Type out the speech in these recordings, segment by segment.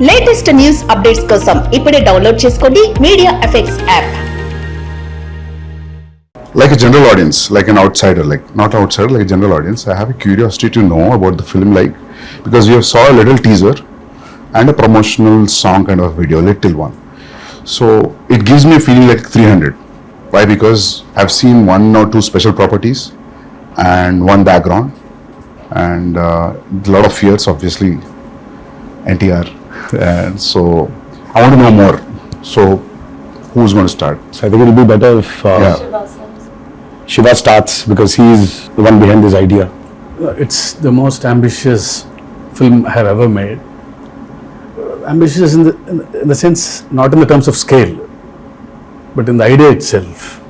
Latest news updates కోసం ఇప్పుడే download చేసుకోండి Mediafx app. Like a general audience, like an outsider, like not outsider, like a general audience, I have a curiosity to know about the film, like because you saw a little teaser and a promotional song kind of video, little one. So it gives me a feeling like 300. Why? Because I've seen one or two special properties and one background and a lot of fears, obviously, NTR. And so I want to know more. So who's going to start? So I think it'll be better if Shiva starts because he's the one behind this idea. It's the most ambitious film I have ever made. Ambitious in the sense, not in the terms of scale, but in the idea itself.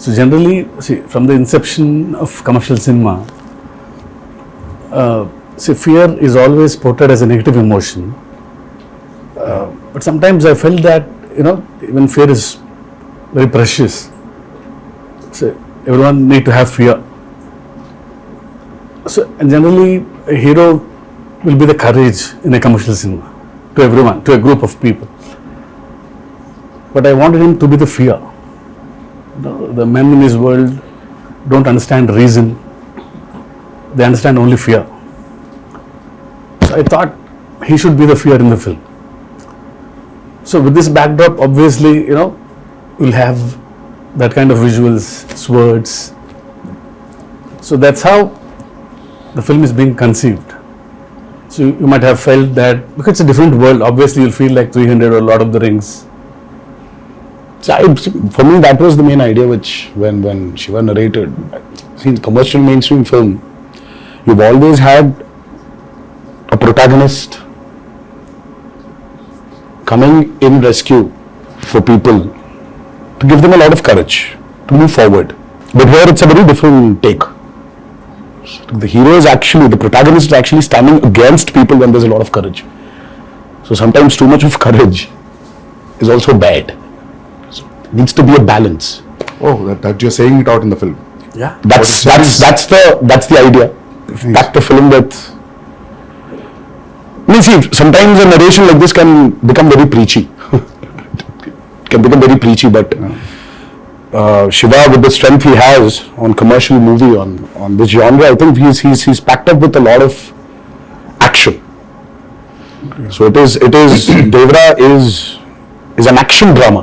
So generally, see, from the inception of commercial cinema, fear is always portrayed as a negative emotion. But sometimes I felt that, even fear is very precious. So everyone need to have fear. So, and generally, a hero will be the courage in a commercial cinema to everyone, to a group of people. But I wanted him to be the fear. The men in this world don't understand reason; they understand only fear. So I thought he should be the fear in the film. So with this backdrop, obviously, we'll have that kind of visuals, swords. So that's how the film is being conceived. So you might have felt that because it's a different world, obviously you'll feel like 300 or Lord of the Rings. So for me, that was the main idea, which when Shiva narrated, see, in commercial mainstream film, you've always had a protagonist coming in rescue for people to give them a lot of courage to move forward. But here it's a very different take. The hero is actually, the protagonist is actually standing against people when there's a lot of courage. So sometimes too much of courage is also bad. So it needs to be a balance. Oh, that you're saying it out in the film. Yeah. That's the idea. Back the film with. See, sometimes a narration like this can become very preachy. But Shiva, with the strength he has on commercial movie, on this genre, I think he's packed up with a lot of action. Okay. So it is Devara is an action drama.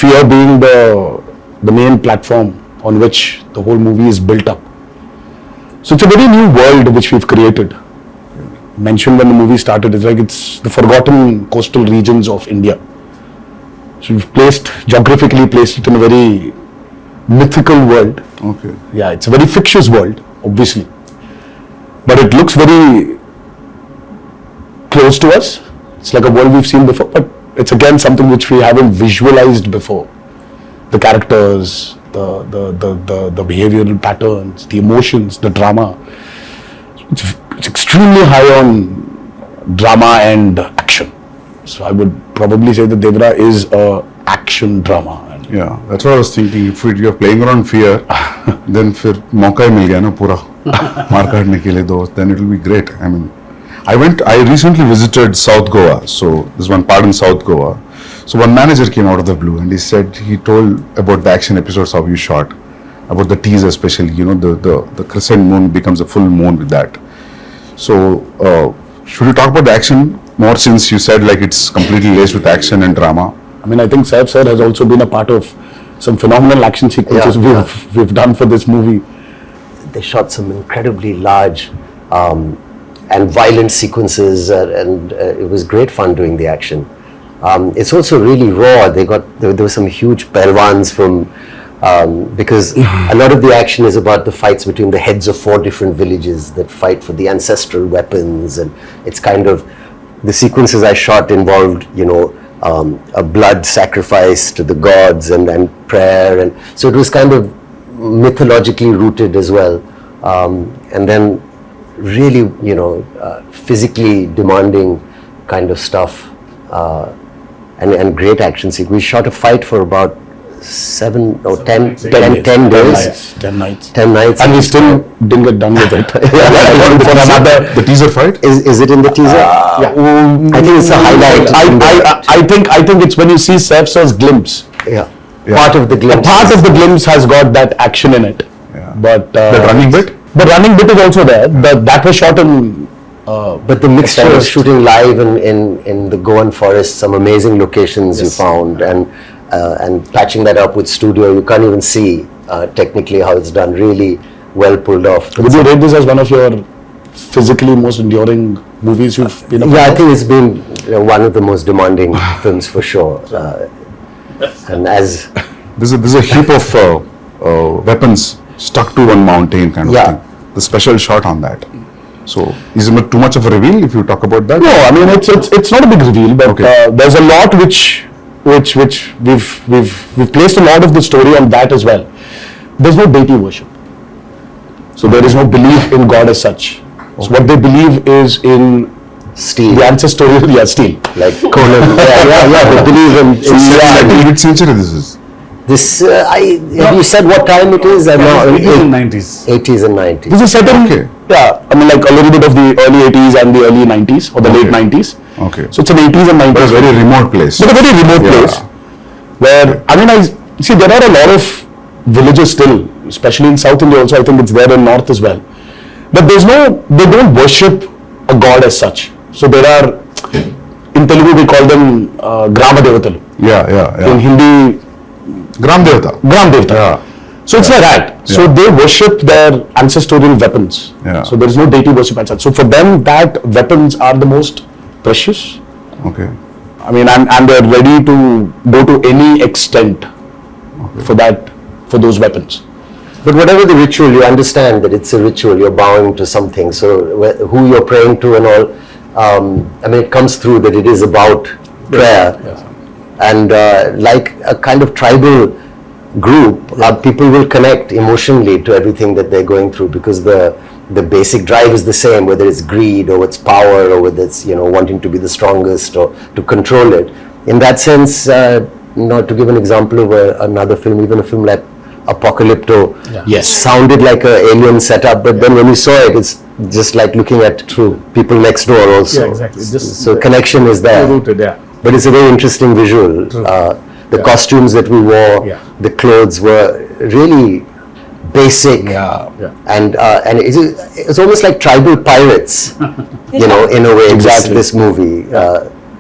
Fear being the main platform on which the whole movie is built up. So it's a very new world which we've created. Mentioned when the movie started, it's the forgotten coastal regions of India. So we've geographically placed it in a very mythical world. Okay. Yeah, it's a very fictitious world, obviously. But it looks very close to us. It's like a world we've seen before, but it's again something which we haven't visualized before. The characters, the behavioral patterns, the emotions, the drama. It's extremely high on drama and action. So I would probably say that Devara is a action drama. Yeah, that's what I was thinking. If you're playing around fear, then फिर मौका ही मिल गया ना पूरा मार काटने के लिए दोस्त. Then it will be great. I mean, I recently visited South Goa. So there's one part in South Goa. So one manager came out of the blue and he told about the action episodes how you shot, about the teaser especially. The crescent moon becomes a full moon with that. So should we talk about the action more, since you said like it's completely laced with action and drama? I mean, I think Saif sir has also been a part of some phenomenal action sequences we've done for this movie. They shot some incredibly large and violent sequences, and it was great fun doing the action. It's also really raw. There were some huge pelwans from because a lot of the action is about the fights between the heads of 4 different villages that fight for the ancestral weapons, and it's kind of the sequences I shot involved, a blood sacrifice to the gods and prayer, and so it was kind of mythologically rooted as well, and then really, physically demanding kind of stuff, and great action sequence. We shot a fight for about 7 or 10 10 days. 10 nights. 10 nights. And we still didn't get done with it. For another. The teaser fight? Is it in the teaser? I think it's a highlight. I think it's when you see Saif's glimpse. Yeah. Yeah. Part of the glimpse. Part of the glimpse has got that action in it. Yeah. But The running bit? The running bit is also there. That was shot in. But the mixture of forest. shooting live in the Goan forest, some amazing locations you found, and patching that up with studio, you can't even see technically how it's done. Really well pulled off. Would you rate this as one of your physically most enduring movies you've been a part Yeah, I of? think it's been one of the most demanding films for sure. And as There's a heap of weapons stuck to one mountain kind of Yeah. thing. The special shot on that. So, is it too much of a reveal if you talk about that? No, I mean it's not a big reveal, but Okay. there's a lot which we've placed a lot of the story on that as well. There's no deity worship, so there is no belief in God as such. So what they believe is in steel, the ancestral steel. like Conan. yeah. They believe in. So, which century this is? This have you said what time it is? I'm not. 80s and 90s. 80s and 90s. This is set in, Okay. yeah, I mean like a little bit of the early 80s and the early 90s or the late 90s. Okay. So it's an 80s and 90s. But a very remote place. But a very remote Yeah. place where, I mean, I see there are a lot of villages still, especially in South India also, I think it's there in North as well. But they don't worship a god as such. So there are, in Telugu we call them Grama Devatalu. Yeah. In Hindi, Gram Devata. Gram Devata. Yeah. So it's like that. So Yeah. they worship their ancestral weapons. Yeah. So there is no deity worship as such. So for them, that weapons are the most precious. Okay. I mean, and they're ready to go to any extent for those weapons. But whatever the ritual, you understand that it's a ritual. You're bowing to something. So who you're praying to and all. I mean, it comes through that it is about prayer. Yes. And like a kind of tribal group, people will connect emotionally to everything that they're going through because the basic drive is the same, whether it's greed or it's power or whether it's wanting to be the strongest or to control it. In that sense, to give an example of another film, even a film like Apocalypto, Yes. sounded like an alien setup, but then when you saw it, it's just like looking at people next door also. Yeah, exactly. So connection is there. Rooted, yeah. But it's a very interesting visual. The costumes that we wore, Yeah. the clothes were really basic. Yeah. And it's almost like tribal pirates, in a way, Exactly. this movie.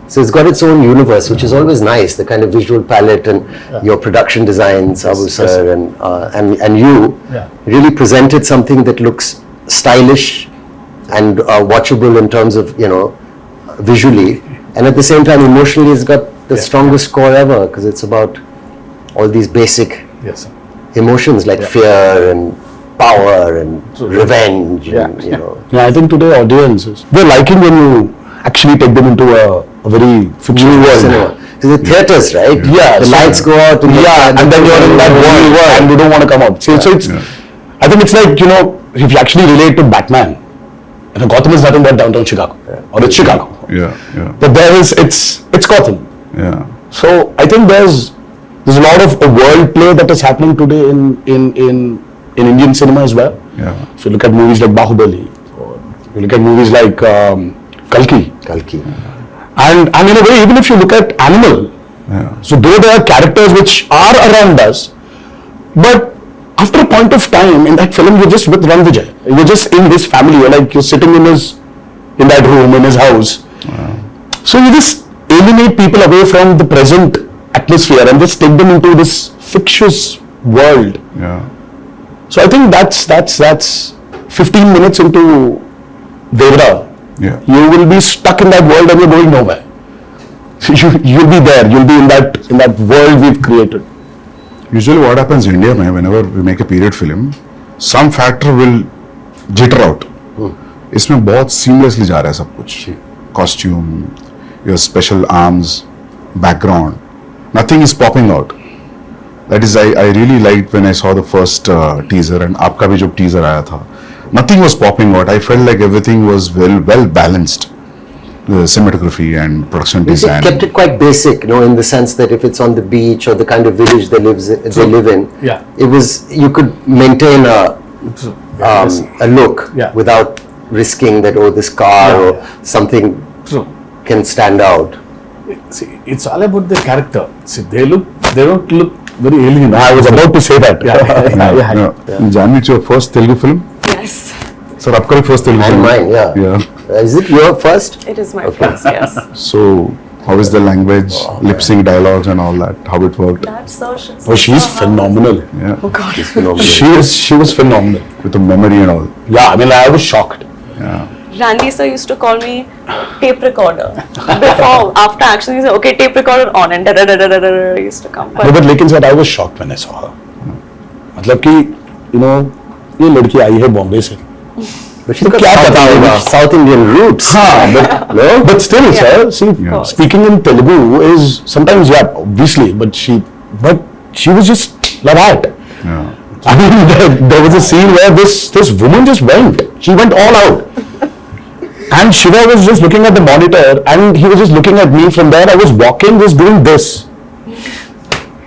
So it's got its own universe, which is always nice, the kind of visual palette and your production designs, Abu Sir, and you Yeah. really presented something that looks stylish and watchable in terms of, visually. And at the same time, emotionally, it's got the strongest score ever because it's about all these basic Yes. Sir. emotions like fear and power and revenge. And, Yeah, I think today audiences, they're liking when you actually take them into a very fictional world. cinema. So the theaters, right? Yeah, The so- lights go out. And then you're in that world and you don't want to come out. So it's, I think it's like, if you actually relate to Batman, Gotham is nothing but downtown Chicago, or it's Chicago. Yeah. But there is, it's Gotham. Yeah. So I think there's a lot of a world play that is happening today in Indian cinema as well. Yeah. If you look at movies like Bahubali, or you look at movies like Kalki, and in a way, even if you look at Animal, so though there are characters which are around us, but after a point of time in that film, you're just with Ran Vijay. You're just in his family. You're sitting in that room in his house. So you just alienate people away from the present atmosphere and just take them into this fictitious world. Yeah. So I think that's 15 minutes into Devara. Yeah. You will be stuck in that world and you're going nowhere. You'll be there. You'll be in that world we've created. Usually what happens in India, whenever we make a period film, some factor will jitter out. इसमें बहुत seamlessly जा रहा है सब कुछ. Costume, your special arms, background, nothing is popping out. That is, I really liked when I saw the first teaser and आपका भी जो teaser आया था. Nothing was popping out. I felt like everything was well balanced. the cinematography and production He design. kept it quite basic, in the sense that if it's on the beach or the kind of village they live in, Yeah. it was, you could maintain a look Yeah. without risking that, this car Yeah, or yeah. something True. can stand out. See, it's all about the character. See, they don't look very alien. I was about to say that. Janvi, it's your first Telugu film? Yes, Sir, upcoming first Telugu And film. mine, yeah. Is it your first? it is my first, yes. So, how is the language, lip sync dialogues and all that? How it worked? That's so should Oh, she's phenomenal. Yeah, Oh God. Phenomenal. She was phenomenal. with the memory and all. Yeah, I mean, I was shocked. Randy sir used to call me tape recorder. Before, after action, he said, okay, tape recorder on, and da used to come. No, but लेकिन sir I was shocked when I saw her. मतलब कि ये लड़की आई है बॉम्बे से. But she's got क्या पता होगा? South Indian roots. But still, Yeah. sir, see, Yeah. speaking in Telugu is sometimes, yeah, obviously, but she was just like that. Yeah. I mean, there was a scene where this woman just went. She went all out. And Shiva was just looking at the monitor and he was just looking at me from there. I was walking, just doing this.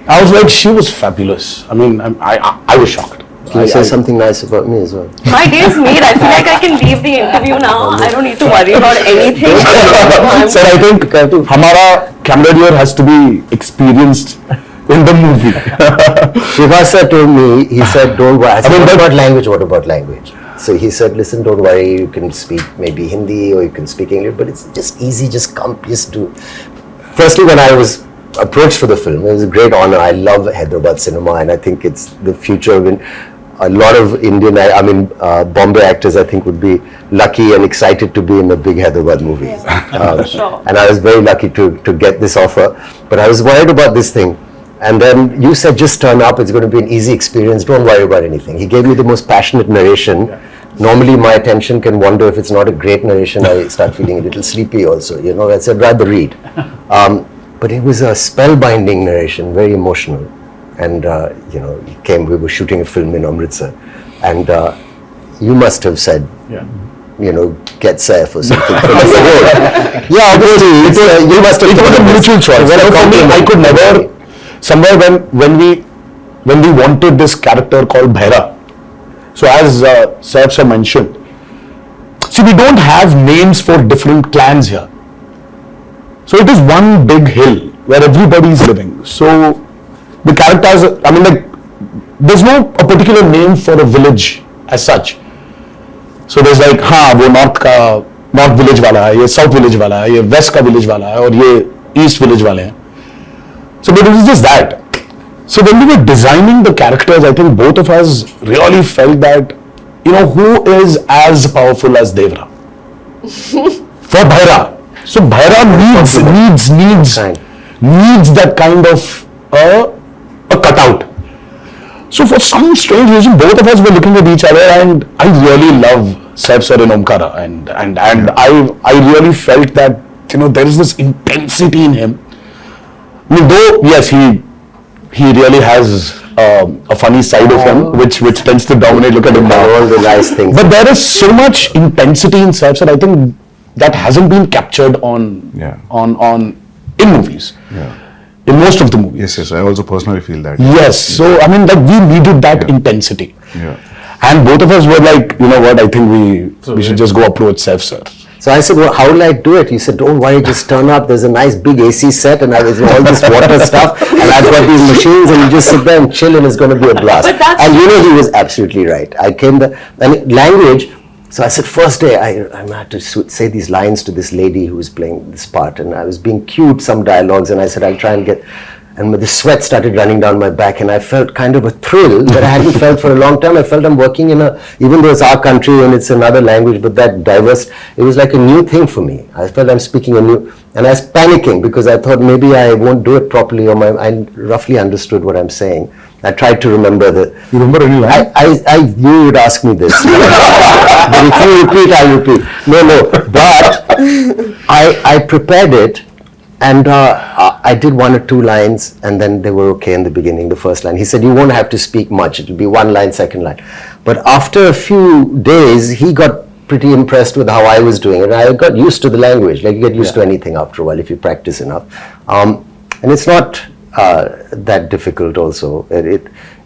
I was like, she was fabulous. I mean, I was shocked. Can you say something nice about me as well? My day is made. I feel like I can leave the interview now. I don't need to worry about anything. Sir, I think हमारा camera dear has to be experienced in the movie. Shiva sir told me, he said, don't worry. I said, what about language? So he said, listen, don't worry, you can speak maybe Hindi or you can speak English, but it's just easy, just come, just do. Firstly, when I was approached for the film, it was a great honor. I love Hyderabad cinema and I think it's the future. A lot of Bombay actors I think would be lucky and excited to be in a big Hyderabad movie. Sure. And I was very lucky to get this offer. But I was worried about this thing. And then you said, just turn up, it's going to be an easy experience, don't worry about anything. He gave me the most passionate narration. Normally my attention can wander if it's not a great narration, I start feeling a little sleepy also, I said, rather read. But it was a spellbinding narration, very emotional. And, we were shooting a film in Amritsar. And you must have said, get safe or something. Yeah, obviously, you must have. It was a mutual choice. For me, I could never. Somewhere when we wanted this character called Bhaira, so as Saif sir mentioned, see, we don't have names for different clans here. So it is one big hill where everybody is living. So the characters, there's no a particular name for a village as such. So there's like, वो north village वाला है, ये south village वाला है, ये west का village वाला है, और ये east village वाले हैं. So but it was just that. So when we were designing the characters, I think both of us really felt that, who is as powerful as Devara? For Bhaira. So Bhaira needs that kind of a cutout. So for some strange reason, both of us were looking at each other, and I really love Saif sir in Omkara, and I really felt that there is this intensity in him. I mean, though yes, he really has a funny side of him, which tends to dominate. Look at him now. All the nice things. But there is so much intensity in Saif sir. I think that hasn't been captured on in movies. Yeah. In most of the movies. Yes, I also personally feel that. Yes, so I mean, we needed that intensity. Yeah. And both of us were like, you know what, I think we should just go approach Saif sir. So I said, well, how will I do it? He said, don't worry, just turn up. There's a nice big AC set and there's all this water stuff. And I've got these machines and you just sit there and chill and it's going to be a blast. But that's- And he was absolutely right. I came there, and language, so I said, first day, I had to say these lines to this lady who was playing this part. And I was being cued some dialogues and I said, I'll try and get... And the sweat started running down my back and I felt kind of a thrill that I hadn't felt for a long time. I felt I'm working in even though it's our country and it's another language, but that diverse, it was like a new thing for me. I felt I'm speaking a new, and I was panicking because I thought maybe I won't do it properly, or I roughly understood what I'm saying. I tried to remember the... You remember any line? I knew you'd ask me this. But if you repeat, I'll repeat. No, but I prepared it. And I did one or two lines and then they were okay in the beginning, the first line. He said, you won't have to speak much. It'll be one line, second line. But after a few days, he got pretty impressed with how I was doing it. I got used to the language, like you get used to anything after a while if you practice enough. And it's not that difficult also.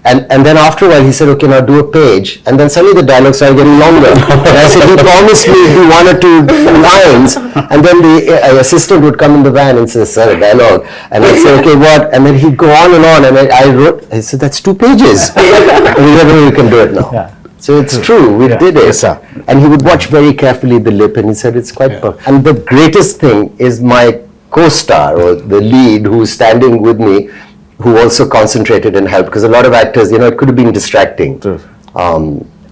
And then after a while he said, okay, now do a page. And then suddenly the dialogue started getting longer. And I said, he promised me do 1 or 2 lines. And then the assistant would come in the van and say, sir, a dialogue. And I'd say, okay, what? And then he'd go on. And I said, that's 2 pages. And he said, no, you can do it now. Yeah. So it's true, we did it. Yes, sir. And he would watch very carefully the lip and he said, it's quite perfect. And the greatest thing is my co-star or the lead who's standing with me, who also concentrated and helped, because a lot of actors, it could have been distracting. True.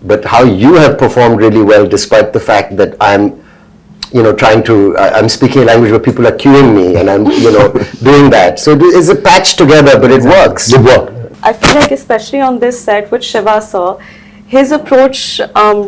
But how you have performed really well, despite the fact that I'm, trying to, I'm speaking a language where people are cueing me and I'm, doing that. So it's a patch together, but it works. Good work. I feel like especially on this set with Shiva sir, his approach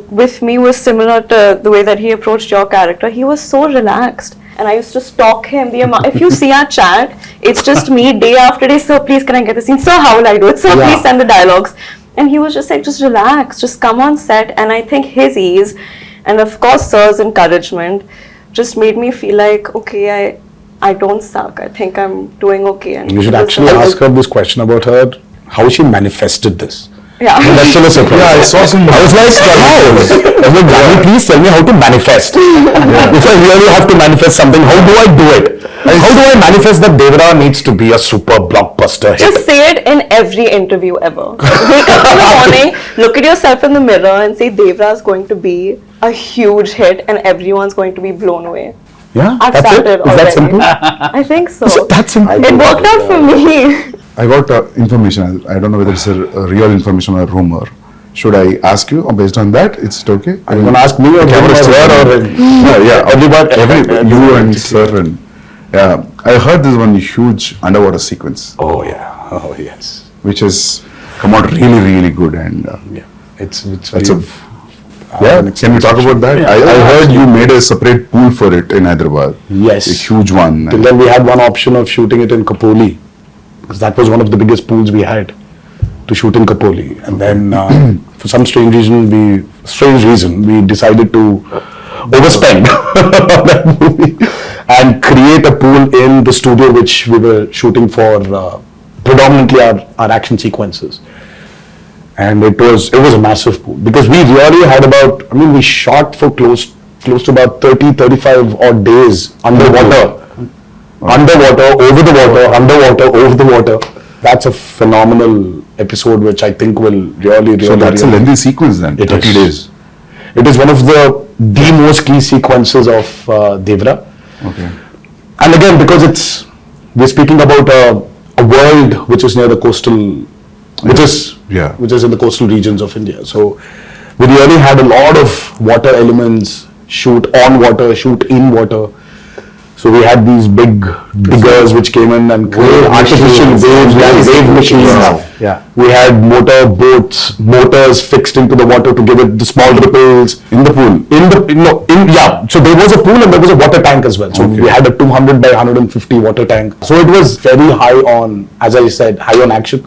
with me was similar to the way that he approached your character. He was so relaxed. And I used to stalk him. If you see our chat, it's just me day after day. Sir, please can I get the scene? Sir, how will I do it? Sir, please send the dialogues. And he was just like, just relax, just come on set. And I think his ease, and of course sir's encouragement, just made me feel like, okay, I don't suck. I think I'm doing okay. And You should actually ask her this question about how she manifested this. Yeah. That's still a surprise. Yeah, I saw some. I was like, how? I was like, Gandhi, please tell me how to manifest. If I really have to manifest something, how do I do it? How do I manifest that Devara needs to be a super blockbuster hit? Just say it in every interview ever. Wake up in the morning, look at yourself in the mirror and say Devara is going to be a huge hit and everyone's going to be blown away. Yeah, I've that's it. started Is that already. simple? I think so. That's simple. It worked out for me. I got information. I don't know whether it's a real information or a rumor. Should I ask you, or based on that, it's okay? Are you going to ask me or Camera her or everybody, you and sir, and I heard this one huge underwater sequence, Oh yeah. Oh yes. which has come out really, really good, and Yeah. It's that's Can we talk about that? Yeah. I heard you made a separate pool for it in Hyderabad. Yes. A huge one. Till then we had one option of shooting it in Kapoli, because that was one of the biggest pools we had to shoot in Kapoli. And then for some strange reason we decided to overspend on that movie and create a pool in the studio which we were shooting for predominantly our action sequences. And it was a massive pool, because we really had we shot for close to about 30-35 odd days underwater, over the water, underwater, over the water. That's a phenomenal episode which I think will really So that's a lengthy sequence then. It 30 is. days. It is one of the most key sequences of Devara. Okay. And again, because we're speaking about a world which is near the coastal, which is in the coastal regions of India. So we really had a lot of water elements, shoot on water, shoot in water. So we had these big diggers which came in and created artificial waves, wave machines. Yeah. We had motors fixed into the water to give it the small ripples. In the pool. So there was a pool and there was a water tank as well. So we had a 200 by 150 water tank. So it was very high on, as I said, high on action.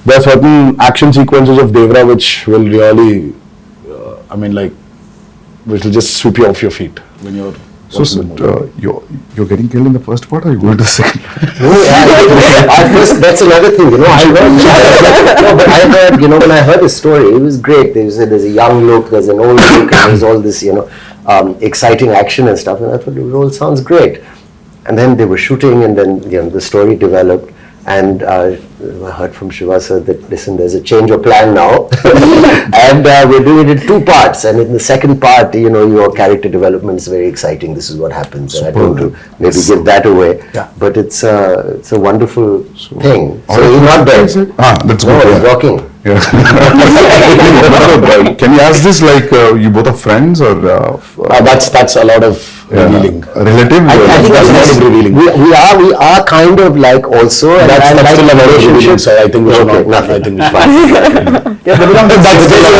There are certain action sequences of Devara which will really, which will just sweep you off your feet when you're. So you're getting killed in the first part, or you going to the second? That's another thing, I heard, when I heard the story, it was great. They said there's a young look, there's an old look, and there's all this, exciting action and stuff. And I thought it all sounds great. And then they were shooting, and then the story developed. And I heard from Shiva sir that, listen, there's a change of plan now. And we're doing it in 2 parts. And in the second part, your character development is very exciting. This is what happens. And I don't want to maybe give that away. Yeah. But it's a wonderful thing. So he's not dead. That's No, good. he's rocking. Yeah. Can you ask this like you both are friends or That's a lot of revealing. Relative? I think That's a lot of revealing. we are kind of like also. And That's like still a lot of revealing, so I think we should Okay, not. nothing. I think it's fine. There's a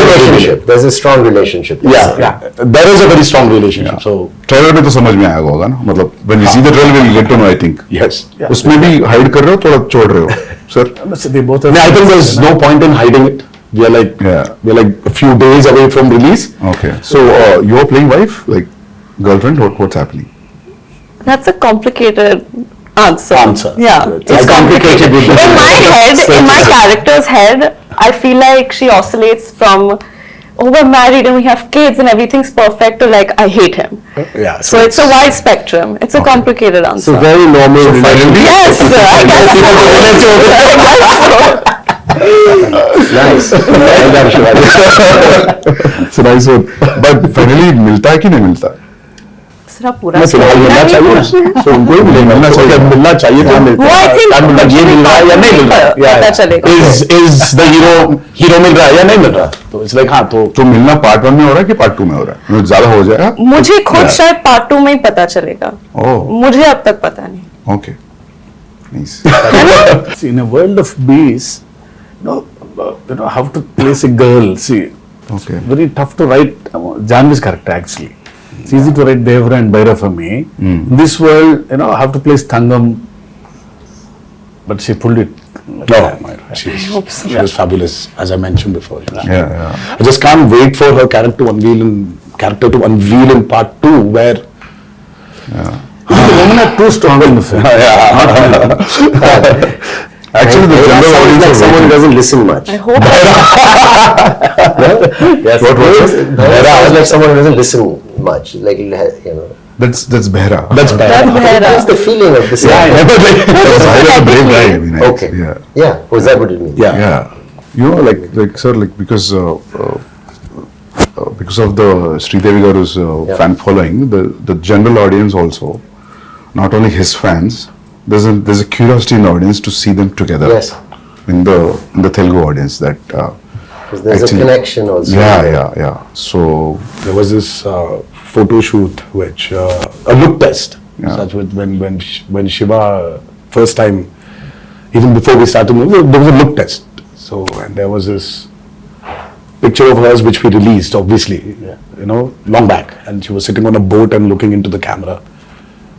relationship. There's a strong relationship. Yeah, there is a very strong relationship. So trailer में तो समझ में आएगा होगा ना, मतलब when you see the trailer we'll get to know, I think. yes. उसमें भी hide कर रहे हो, थोड़ा छोड़ रहे हो, sir? They both are. I think there's no point in hiding it. We are like Yeah. we're like a few days away from release. Okay. So you're playing wife, like girlfriend. What's happening? That's a complicated answer. Yeah, It's complicated with In my head, in my character's head, I feel like she oscillates from, oh, we're married and we have kids and everything's perfect, to like, I hate him. Yeah. So it's a wide spectrum. It's a complicated answer. So very normal. Yes, I guess Nice. Well done, Shivaji. So nice one. But finally, मिलता है कि नहीं मिलता? दूसरा पूरा मैं फिलहाल मिलना चाहिए ना। So उनको भी मिलना चाहिए। मिलना चाहिए तो मिलता वो I है। think अब मतलब ये मिल रहा है या नहीं मिल रहा है? पता चलेगा। Is the hero मिल रहा है या नहीं मिल रहा? तो it's like हाँ तो मिलना पार्ट 1 में हो रहा है कि पार्ट 2 में हो रहा है? ज्यादा हो जाएगा? मुझे खुद शायद पार्ट 2 में ही पता चलेगा। Oh, मुझे अब तक पता नहीं। okay. Nice. See, in a world of bees, how to place a girl. See, Okay. very tough to write Janvi's character actually. It's easy to write Devara and Bhaira for me. In this world, how to place Thangam, but she pulled it. no, I hope so. she was fabulous, as I mentioned before. Yeah. I just can't wait for her character to unveil in part 2, where The women are too strong in the film. Actually, the general Sounds audience like are someone who waiting. doesn't listen much. I hope Yes. What was it? Sounds like someone who doesn't listen much. Like, you know. That's Behra. that's bad. that's That's Bhaira. the feeling of this. Behra, brave guy. I mean, Okay. Yeah. Yeah. Was that what it means? Yeah. Yeah. You know, like sir, like because of the Sridevi Garu's fan following, the general audience also, not only his fans, there's a curiosity in the audience to see them together. Yes. In the Telugu audience, that 'Cause there's actually- a connection also. Yeah. So There was this photo shoot, which a look test. Yeah. Such with when Shiva first time, even before we started movie, there was a look test. So and there was this picture of hers which we released, obviously, long back, and she was sitting on a boat and looking into the camera.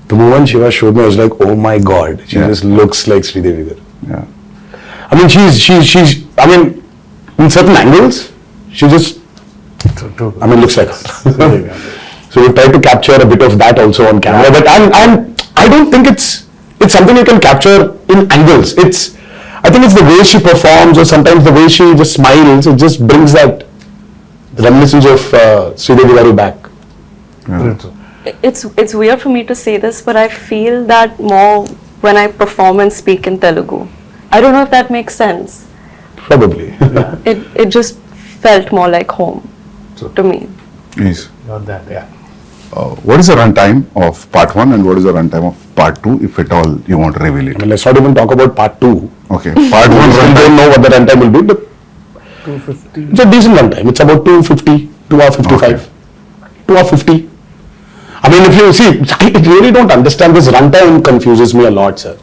The moment Shiva showed me, I was like, oh my God, she Yeah. just looks like Sridevi Garu. yeah. I mean, she's. I mean, in certain angles, she just. I mean, looks like her. So we tried to capture a bit of that also on camera, but I don't think it's something you can capture in angles. I think it's the way she performs, or sometimes the way she just smiles. It just brings that reminiscence of Sridevi Garu back. It's weird for me to say this, but I feel that more when I perform and speak in Telugu. I don't know if that makes sense. Probably. It just felt more like home to me. Yes. Got that, yeah. What is the runtime of part 1 and what is the runtime of part 2, if at all you want to reveal it? I mean, let's not even talk about part 2. Okay. Part 1 We still runtime. don't know what the runtime will be, but 250. it's a decent runtime. It's about 250, 2:55, 2:50. I mean, if you see, I really don't understand this runtime. Confuses me a lot, sir.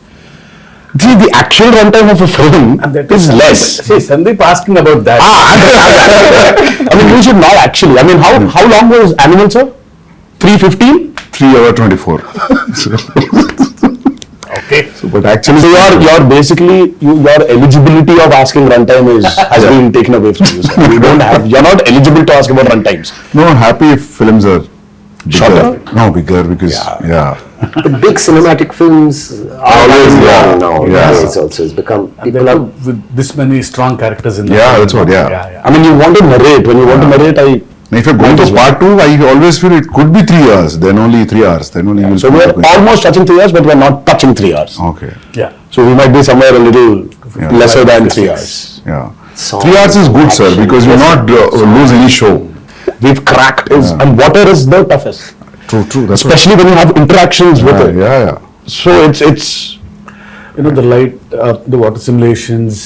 See, the actual runtime of a film is less. See, Sandeep asking about that. I mean, you should not actually. I mean, how long was Animal, sir? 3:15. 3 hour 24. Okay. But actually, So you're basically your eligibility of asking runtime has been taken away from you, sir. You're not eligible to ask about runtimes. no, happy if films are bigger. Shorter? No, bigger because yeah. The big cinematic films are Always, long yeah. now. Yeah. It's also become And people then are. with this many strong characters in the Yeah, film, that's what, yeah. yeah. I mean, you want to narrate. When you want to narrate, If you're going to part 2, I always feel it could be 3 hours, then only 3 hours, then only you'll So we're almost touching 3 hours, but we're not touching 3 hours. Okay. Yeah. So we might be somewhere a little Yeah. lesser than 3 hours. Yeah. Songs, 3 hours is good, sir, action, because you'll not lose any show. We've cracked and water is the toughest, True. That's especially when you have interactions with it. Yeah. So it's The light, the water simulations,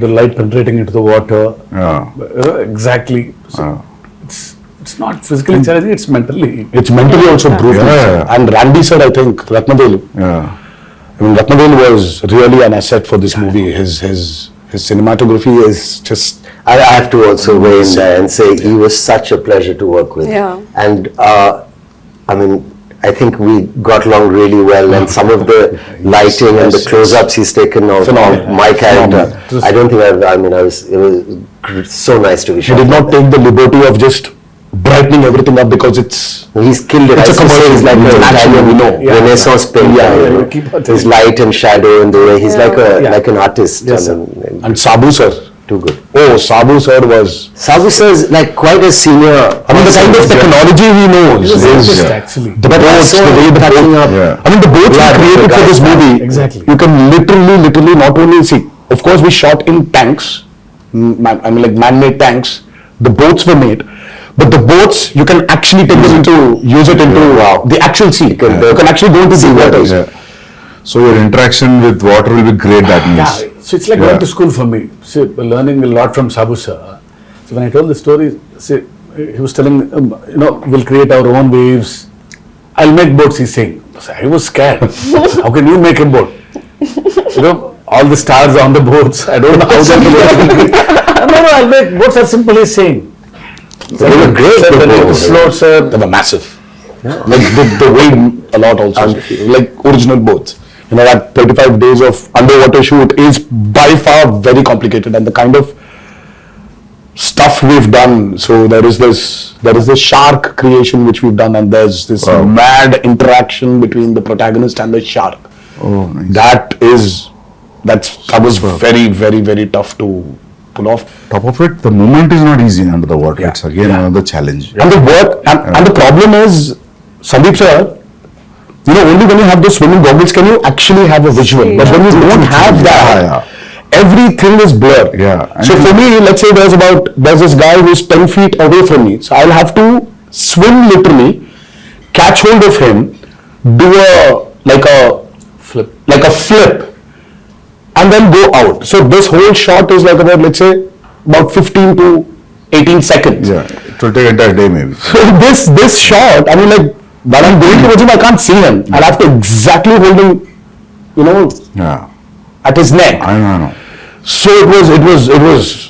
the light penetrating into the water. Yeah. Exactly. So it's not physically challenging, it's mentally. mentally also brutal. Yeah. And Randy said, I think Ratnavelu. Yeah. I mean, Ratnavelu was really an asset for this movie. His cinematography is just. I have to also weigh in there and say he was such a pleasure to work with. Yeah. And I mean, I think we got along really well, and some of the lighting and the close-ups he's taken of Phenomenal. my character. Phenomenal. I don't think it was so nice to be He shot. did not take the liberty of just brightening everything up because it's He's killed it. It's a As you say, commercial, he's like it's an an action Italian, movie, no. Yeah. Renaissance painter. Yeah, you know. keep on His light and shadow and the way he's like an artist. Yes, I mean, and Sabu sir. too good. Oh, Sabu sir was. Sabu sir is like quite a senior. I mean, the kind of technology he knows He was is artist, actually. the boats, so the way the touching boat. up. Yeah. I mean, the boats Yeah, we created the for this guys, movie. exactly. You can literally not only see. Of course, we shot in tanks. I mean, like man-made tanks. The boats were made, but the boats you can actually take them into use it into the actual sea. You can actually go into the waters. Yeah. So your interaction with water will be great. That means. Yeah, so it's like Yeah. going to school for me. See, learning a lot from Sabu sir. So when I told the story, see, he was telling, we'll create our own waves. I'll make boats, he's saying. So I was scared. How can you make a boat? All the stars on the boats. I don't know how that will be. No, I'll make boats are simple, he's saying. They were great. Sir, the name is floats, sir. They were massive. Like they weighed a lot also. Like original boats. That 35 days of underwater shoot is by far very complicated, and the kind of stuff we've done. So there is this shark creation which we've done, and there's this mad interaction between the protagonist and the shark. Oh, nice. That was very, very, very tough to pull off. Top of it, the movement is not easy under the water. Yeah. It's again another challenge. And the work and the problem is, Sandeep sir, only when you have those swimming goggles can you actually have a visual. But when you don't have that, everything is blurred. Yeah. And So for me, let's say there's this guy who's 10 feet away from me. So I'll have to swim literally, catch hold of him, do a flip, and then go out. So this whole shot is like about, let's say, about 15 to 18 seconds. Yeah, it will take entire day maybe. So this shot, I mean, like, when I'm going towards him, I can't see him. I'll have to exactly hold him, Yeah, at his neck. I know. So it was.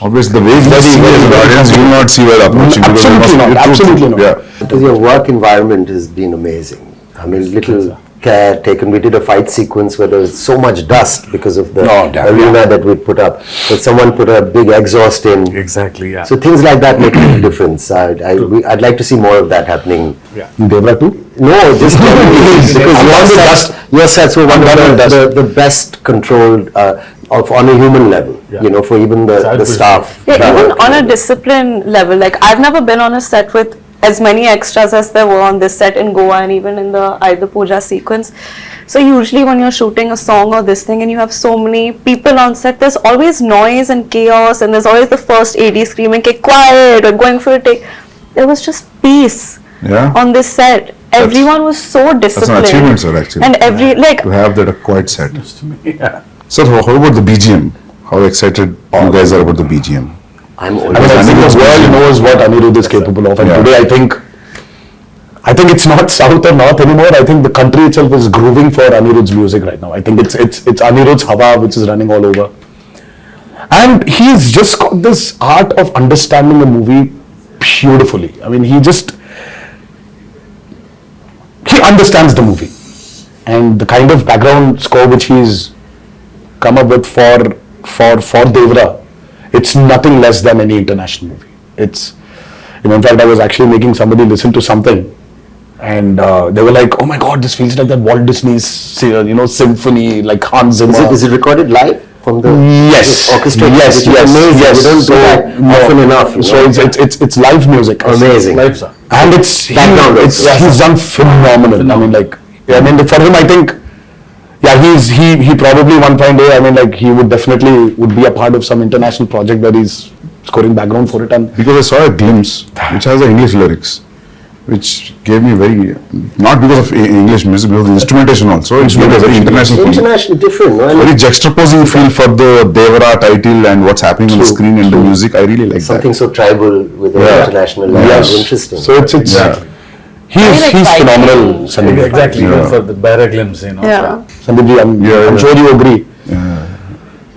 Obviously, the way you see as an audience, you will not see where approaching. because it Absolutely must be not. true. Absolutely not. Yeah. Because your work environment has been amazing. I mean, little care taken. We did a fight sequence where there was so much dust because of the arena that we put up. But someone put a big exhaust in. Exactly, yeah. So things like that make a difference. I'd like to see more of that happening. Devara too? No, just because your sets were one of the best controlled on a human level. For even the staff. Yeah, even on a discipline level, like I've never been on a set with as many extras as there were on this set in Goa and even in the Aida Puja sequence. So usually when you're shooting a song or this thing and you have so many people on set, there's always noise and chaos, and there's always the first AD screaming, "Okay, quiet," or going for a take. There was just peace on this set. Everyone was so disciplined. That's an achievement, sir, actually. And To have that a quiet set. Yeah. Sir, how about the BGM? How excited you guys are about the BGM? I'm I always mean, I think the world knows what Anirudh is capable of, and today I think it's not south or north anymore. I think the country itself is grooving for Anirudh's music right now. I think it's Anirudh's Hawa which is running all over, and he's just got this art of understanding a movie beautifully. I mean, he understands the movie, and the kind of background score which he's come up with for Devara. It's nothing less than any international movie. It's, in fact, I was actually making somebody listen to something, and they were like, "Oh my God, this feels like that Walt Disney's, symphony, like Hans Zimmer." Is it recorded live from the Yes. orchestra? Yes. Which is amazing. Yes. We don't do that often enough. So it's live music. Amazing. Live, sir. And he's done phenomenal. I mean, for him, I think, he probably one fine day, I mean, like, he would definitely be a part of some international project where he's scoring background for it. And Because I saw a glimpse which has the English lyrics, which gave me not because of English music, because of the instrumentation also. It's very international film. International, different. No? Very juxtaposing feel for the Devara title and what's happening on the screen and the music. I really like Something that. so tribal with an international level. Yes. Interesting. So it's he's phenomenal, Sandeep. Exactly, even for the better glimpse, Yeah. Sandeep, I'm sure you agree.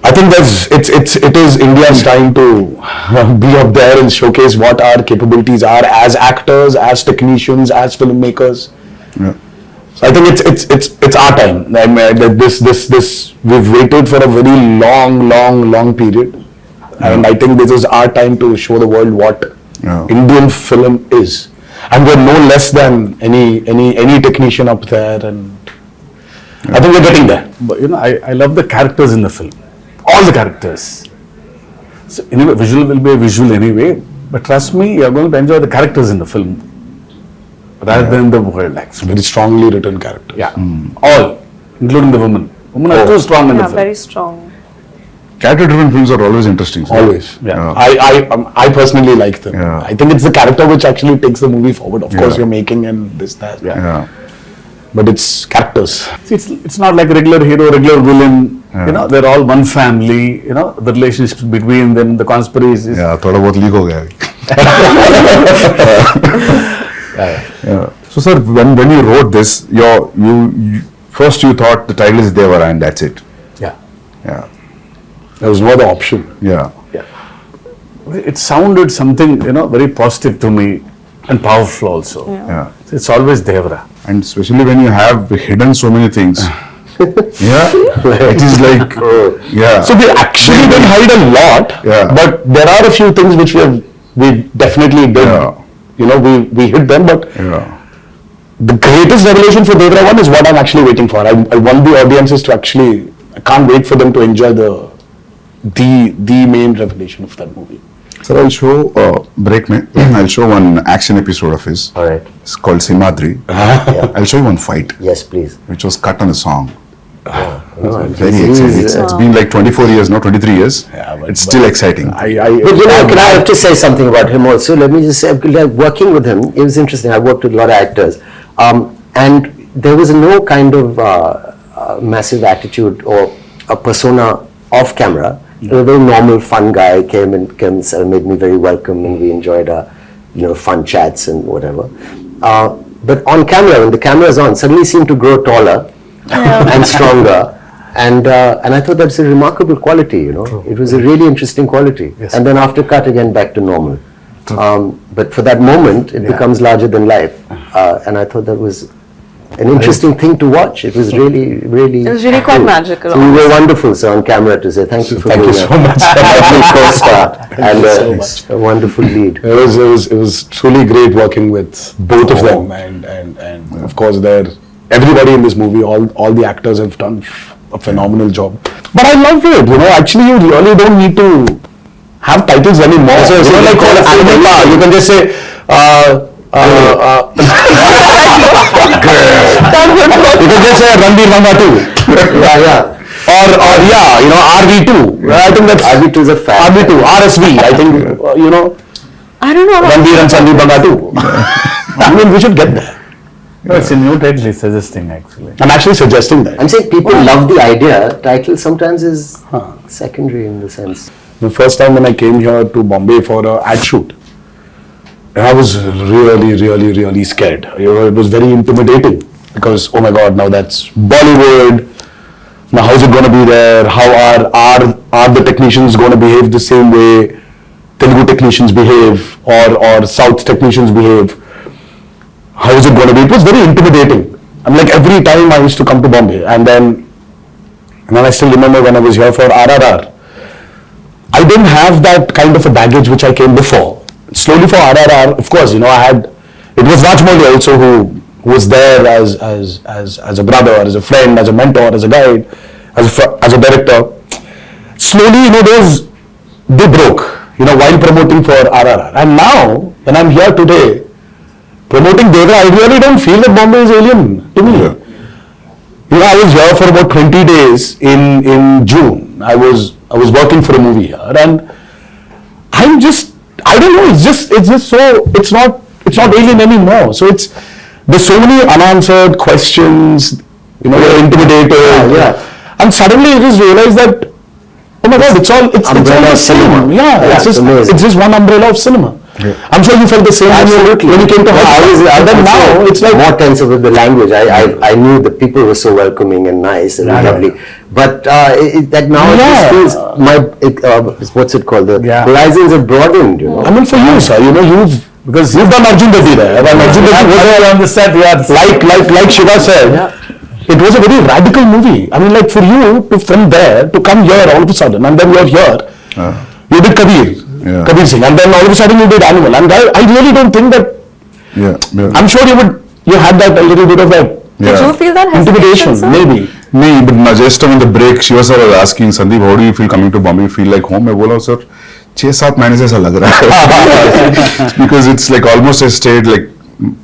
I think it is India's time to be up there and showcase what our capabilities are as actors, as technicians, as filmmakers. Yeah. So I think it's our time. I mean, this we've waited for a very long period. And I think this is our time to show the world what Indian film is. And we're no less than any technician up there, and I think we're getting there. But I love the characters in the film. All the characters. So anyway, visual will be a visual anyway. But trust me, you're going to enjoy the characters in the film rather than the world, actually. Very strongly written characters. Yeah, all, including the women. Women are too strong in the Yeah, film. very strong. Character-driven films are always interesting. So. Always. Yeah. I personally like them. Yeah. I think it's the character which actually takes the movie forward. Of course, Yeah. you're making and this, that. Yeah. But it's characters. See, it's not like regular hero, regular villain. They're all one family. The relationships between them, the conspiracies. Yeah, थोड़ा बहुत leak हो गया अभी. Yeah. So sir, when you wrote this, you first you thought the title is Devara and that's it. Yeah. Yeah. There was no other option. Yeah. It sounded something, very positive to me and powerful also. Yeah. It's always Devara. And especially when you have hidden so many things. Yeah. It is like yeah. So we actually didn't hide a lot, Yeah. but there are a few things which we definitely did. Yeah. We hit them, but yeah. the greatest revelation for Devara 1 is what I'm actually waiting for. I want the audiences to actually, I can't wait for them to enjoy the main revelation of that movie. Sir, I'll show break me. I'll show one action episode of his. All right. It's called Simadri. Yeah. I'll show you one fight, Yes, please. which was cut on a song. No, Very he's, exciting. It's been like 24 years, not 23 years. Yeah, It's still exciting. But can I have to say something about him also? Let me just say, like working with him, it was interesting. I worked with a lot of actors, and there was no kind of massive attitude or a persona off camera. He was a very normal, fun guy. Came and made me very welcome, and we enjoyed fun chats and whatever. But on camera, when the camera is on, suddenly he seemed to grow taller and stronger. And I thought that's a remarkable quality, It was a really interesting quality. Yes. And then after cut, again, back to normal. But for that moment, it becomes larger than life. And I thought that was an interesting thing to watch. It was really, really... It was really quite magical. So you were wonderful, sir, on camera to say thank you for Thank being you so much. a lovely co-star and so much. a wonderful lead. It was truly great working with both of them, and of course everybody in this movie, all the actors have done a phenomenal job. But I love it, actually you really don't need to have titles anymore. So like call animal, you can just say you can just say Ranbir Ranga 2. Yeah. Or RV2. I think that's RV2 is a fact. RV2, RSV. I think I don't know. Ranbir and Sandeep Banga 2. I mean, we should get there. No, it's a new title he's suggesting, actually. I'm actually suggesting that. I'm saying people love the idea. Title sometimes is secondary in the sense. The first time when I came here to Bombay for an ad shoot, I was really, really, really scared. It was very intimidating because, oh my God, now that's Bollywood. Now how's it going to be there? How are the technicians going to behave the same way Telugu technicians behave or South technicians behave? How is it going to be? It was very intimidating. I'm like every time I used to come to Bombay, and then I still remember when I was here for RRR, I didn't have that kind of a baggage which I came before. Slowly for RRR, of course, it was Rajmouli also who was there as a brother, as a friend, as a mentor, as a guide, as a director. Slowly, they broke, while promoting for RRR. And now, when I'm here today, promoting Devara, I really don't feel that Bombay is alien to me. I was here for about 20 days in June. I was working for a movie here, and I don't know, it's not alien anymore. So there's so many unanswered questions, you're intimidated. Yeah. And suddenly you just realize that, oh my God, it's all the same. Yeah, it's just one umbrella of cinema. Yeah. I'm sure you felt the same when you came to house. And then now it's like more tense with the language. I knew the people were so welcoming and nice and lovely, but that now it just feels what's it called? The horizons are broadened. I mean, for you, sir, you've done Arjun Reddy there. And Arjun Reddy was on the set. Like Shiva said. It was a very radical movie. I mean, like for you from there to come here all of a sudden, and then you're here. You did Kabir Singh, and then all of a sudden you did Animal. And I really don't think that. I'm sure you had that a little bit of that Did you feel that intimidation, hesitation, sir? maybe. नहीं, but just on the break, Shiva sir was asking, Sandeep, how do you feel coming to Bombay? You feel like home? मैं बोला sir, 6-7 महीने से ऐसा लग रहा है. Because it's like almost I stayed like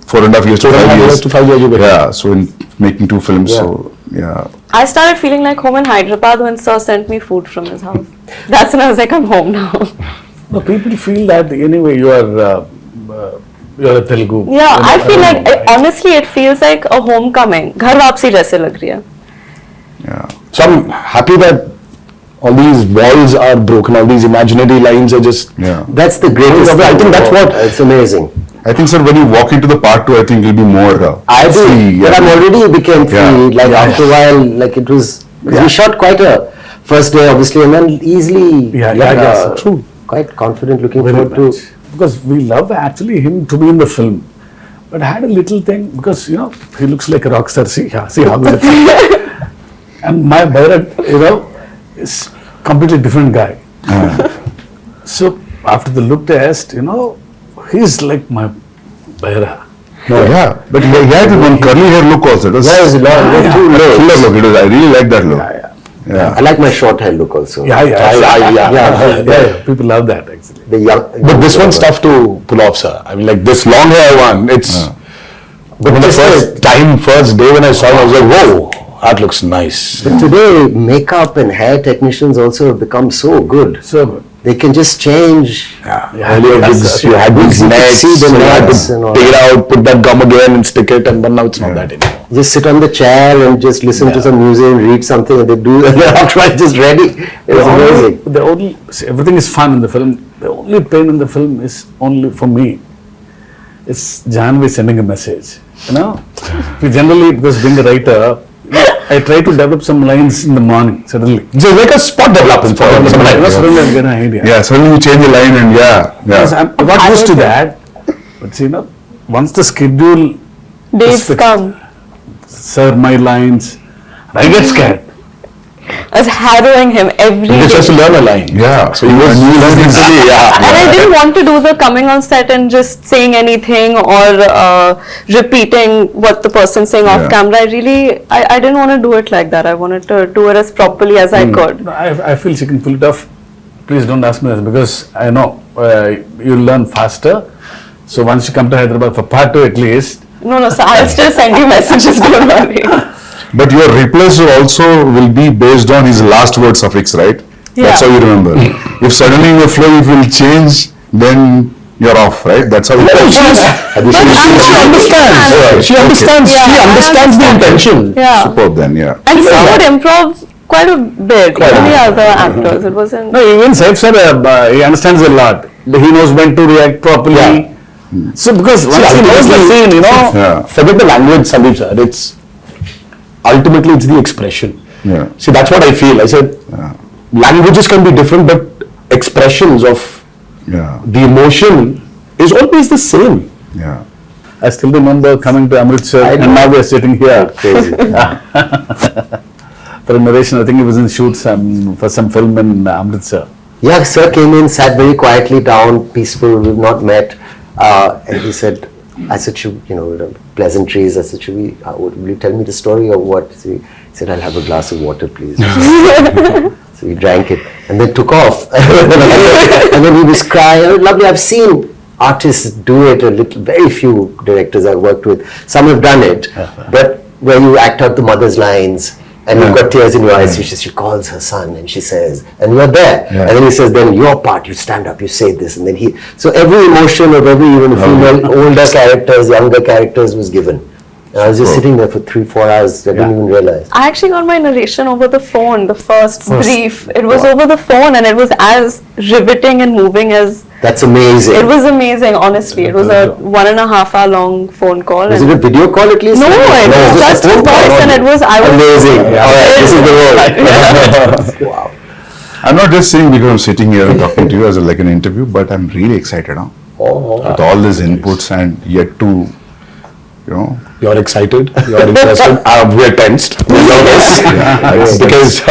4.5 years to 5 years. To 5 years. Yeah, so in making 2 films, Yeah. so yeah. I started feeling like home in Hyderabad when Sir sent me food from his house. That's when I was like, I'm home now. No, people feel that anyway you are a Telugu. Yeah, I feel like, don't know. honestly, it feels like a homecoming. घर वापसी जैसे लग रही है. Yeah. So I'm happy that all these walls are broken, all these imaginary lines are just. Yeah. That's the greatest. I think that's what. It's amazing. I think, sir, when you walk into the part 2, I think you'll be more I do, free. but I'm already became free. Yeah. Like after a while, like it was. We shot quite a first day, obviously, and then easily. Yeah, true. Quite confident, looking Very forward much. Because we love actually him to be in the film. But I had a little thing because he looks like a rock star. See how good. And my brother, is completely different guy. So after the look test, he's like my brother. No, yeah, but he had one curly hair look also. It was There's a lot. There's two looks. killer look. It was, I really like that look. Yeah. I like my short hair look also. Yeah. People love that actually. The young. But this one's tough to pull off, sir. I mean, like this long hair one, it's. But the first day when I saw it, I was like, whoa, that looks nice. But today, makeup and hair technicians also have become so good. So good. They can just change. Earlier, you had these nets, see the so you had nets to and all. take it out, put that gum again and stick it, and then now it's not that anymore. Just sit on the chair and just listen to some music and read something, and they do. And they're afterwards just ready. It's amazing. Everything is fun in the film. The only pain in the film is only for me. It's Janvi sending a message. We generally, because being a writer, I try to develop some lines in the morning suddenly. So like a spot development for Suddenly I get an idea. Yeah, suddenly you change the line and Because I'm not used to that. But once the schedule Days fixed, come. sir, my lines, I get scared. I was harrowing him every He day. just has to learn a line. Yeah. So he was And I didn't want to do the coming on set and just saying anything or repeating what the person's saying off Yeah. camera. I didn't want to do it like that. I wanted to do it as properly as I could. I feel she can pull it off. Please don't ask me this because I know you'll learn faster. So once you come to Hyderabad for part 2 at least. No, so I'll still send you messages, don't worry. But your replace also will be based on his last word suffix, right? That's how you remember. If suddenly your flow will change, then you're off, right? That's how it goes. She understands. She understands. Yeah, She I understands the intention. Yeah. Superb then, yeah. And so would improv quite a bit. Even the other actors. It wasn't. No, even Saif sir, he understands a lot. He knows when to react properly. So because once he knows the scene, Forget the language, Sandeep sir. It's ultimately it's the expression. Yeah. See, that's what I feel. I said languages can be different, but expressions of the emotion is always the same. Yeah. I still remember coming to Amritsar and now we're sitting here. Crazy. For a narration, I think it was in shoot for some film in Amritsar. Yeah, sir came in, sat very quietly down, peaceful. We've not met, and he said, "I said, pleasantries. I said, will you tell me the story or what?" So he said, "I'll have a glass of water, please." So he drank it and then took off. And then he was crying. Oh, lovely. I've seen artists do it. Very few directors I've worked with. Some have done it, but where you act out the mother's lines. And you've got tears in your eyes. She calls her son and she says, and you're there. And then he says, then your part, you stand up, you say this. And then so every emotion of every even female, older characters, younger characters was given. And I was just sitting there for 3-4 hours. I didn't even realize. I actually got my narration over the phone, the first brief. It was over the phone and it was as riveting and moving as... That's amazing. It was amazing, honestly. It was a 1.5 hour long phone call. Was it a video call at least? No, it was just his voice and it was... Amazing. All right, this is the role. Wow. I'm not just saying because I'm sitting here and talking to you as like an interview, but I'm really excited now. With all these inputs and yet to, You're excited. You're interested. We're tensed. We're nervous. Because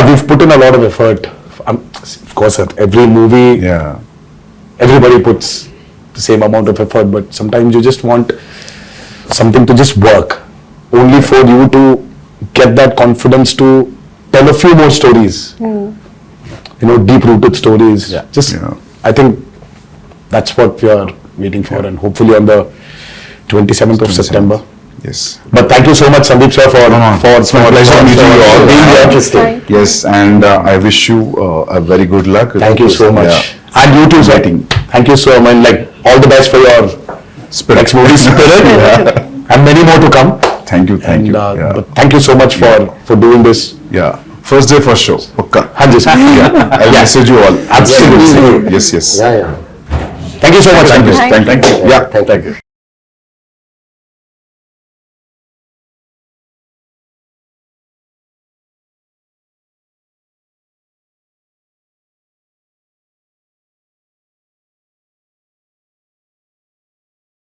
we've put in a lot of effort. of course, at every movie, Yeah. everybody puts the same amount of effort, but sometimes you just want something to just work, only for you to get that confidence to tell a few more stories. You know, deep-rooted stories. Yeah. Just, Yeah. I think that's what we are waiting for, and hopefully on the 27th of September. Yes. But thank you so much, Sandeep sir, for It's my pleasure meeting you all. being here. Interesting. Yes, and I wish you a very good luck. Thank you so much. Yeah. And you too, sir. Thank you so much. Like, all the best for your next movie, Spirit. And many more to come. Thank you. And, Yeah. but thank you so much for doing this. Yeah. First day, first show. Pakka. Hanji, sir. I'll message you all. Absolutely. Yes. Yeah, yeah. Thank you so much. Thank you. Thank Thank you. Yeah. Thank you.